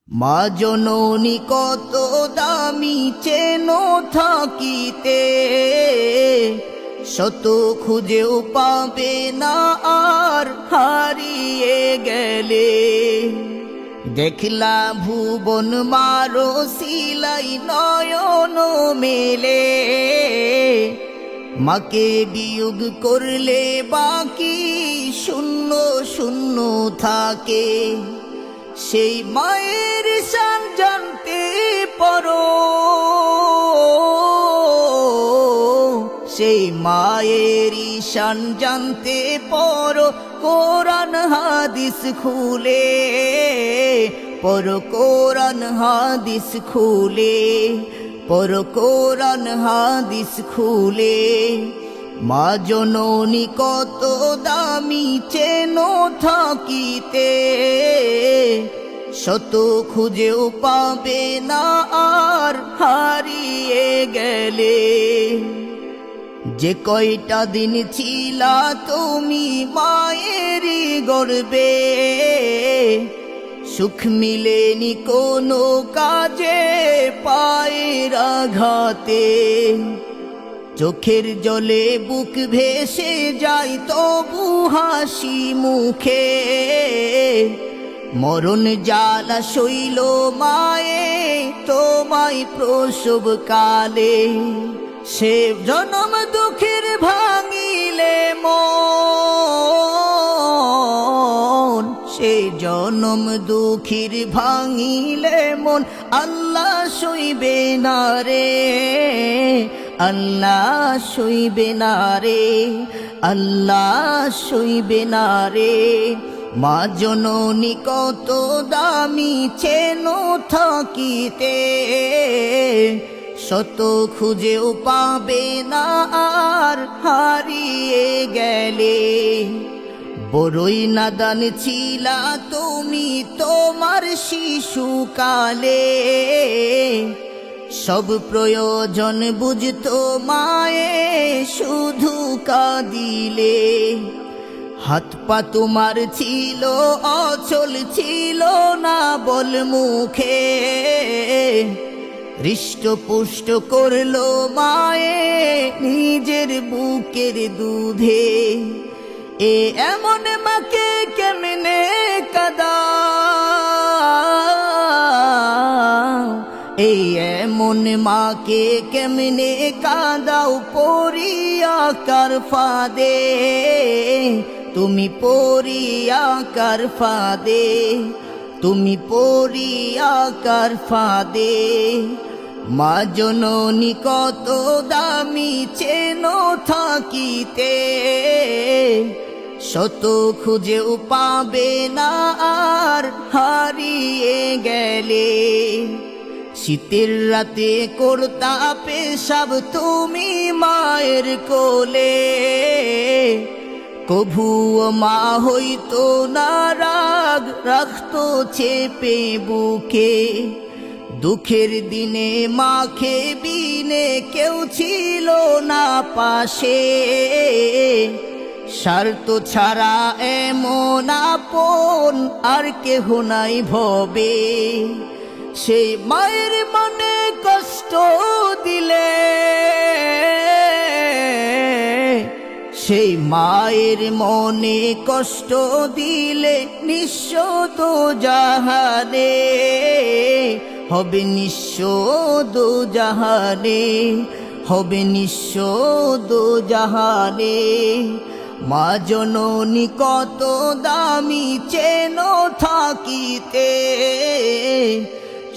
মা জননী কত দামি চেনো থাকিতে, শত খুঁজেও পাবে না আর হারিয়ে গেলে। দেখলা ভুবন মারো সিলাই নয়ন মেলে, মাকে বিয়োগ করলে বাকি শূন্য শূন্য থাকে। সেই মায়ের শান জানতে পারো, সেই মায়ের শান জানতে পারো, কোরআন হাদিস খুলে পড়ো, কোরআন হাদিস খুলে পড়ো, কোরআন হাদিস খুলে। মা জননী কত দামি চেনো থাকিতে, শত খুঁজেও পাবে না আর হারিয়ে গেলে। যে কয়টা দিন ছিলা তুমি মায়েরই গর্বে, সুখ মিলেনি কোনো কাজে পায়ের আঘাতে। চোখের জলে বুক ভেসে যায় তবু হাসি মুখে, মরণ জ্বালা সইল মায়ে তোমায় প্রসব কালে। সে জনম দুঃখের ভাঙিলে মন, সে জনম দুঃখের ভাঙিলে মন, আল্লাহ সইবে না রে, আল্লাহ সইবে না রে, আল্লাহ সইবে না রে। মা জননী কত দামি চেনো থাকিতে, শত খুঁজেও পাবে না আর হারিয়ে গেলে। বড়ই নাদান ছিলা তুমি তোমার শিশুকালে, সব প্রয়োজন বুঝতো মায়ে শুধু কাঁদিলে। হাত পা তোমার ছিল অচল, ছিল না বল মুখে, হৃষ্টপুষ্ট করলো মায়ে নিজের বুকের দুধে। এমন মাকে কেমনে কাঁদাও, এমন মাকে কেমনে কাঁদাও, পরিয়া কার ফাঁদে তুমি, পরিয়া কার ফাঁদে তুমি, পরিয়া কার ফাঁদে। মা জননী কত দামি চেনো থাকিতে, শত খুঁজেও পাবে না আর হারিয়ে গেলে। শীতের রাতে করতা পেশাব তুমি মায়ের কোলে, কভুও মা হইতো না রাগ, রাখতো চেপে বুকে। দুঃখের দিনে মাকে বিনে কেউ ছিল না পাশে, স্বার্থ ছাড়া এমন আপন আর কেহ নাই ভবে। সেই মায়ের মনে কষ্ট দিলে, সেই মায়ের মনে কষ্ট দিলে, নিঃস্ব তো জাহানে হবে, নিঃস্ব দো জাহানে হবে, নিঃস্ব দো জাহানে। মা জননী কত দামি চেনো থাকিতে,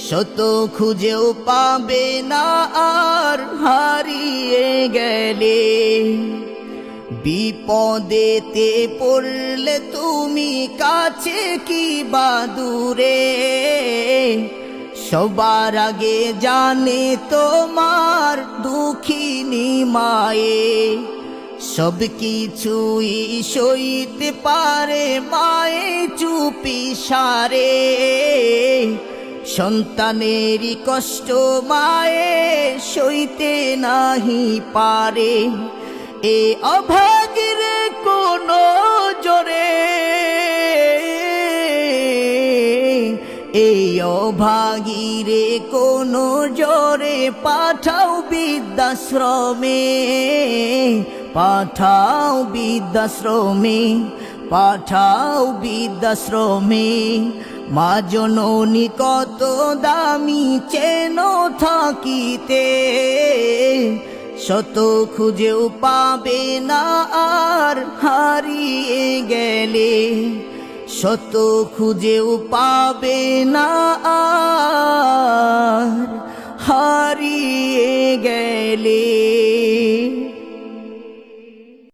শত খুঁজেও পাবে না আর হারিয়ে গেলে। বিপদেতে পড়লে তুমি কাছে কি বা দূরে, সবার আগে জানে তোমার দুঃখিনী মায়ে। সব কিছুই সইতে পারে মায়ে চুপি সারে, সন্তানেরই কষ্ট মায়ে সইতে নাহি পারে। এ অভাগীর কোনো জোরে এই অভাগীরে কোনো জোরে পাঠাও বৃদ্ধাশ্রমে, পাঠাও বৃদ্ধাশ্রমে, পাঠাও বৃদ্ধাশ্রমে। মা জননী কত দামি চেন থাকিতে, শত খুঁজেও পাবে না আর হারিয়ে গেলে, শত খুঁজেও পাবে না আর হারিয়ে গেলে।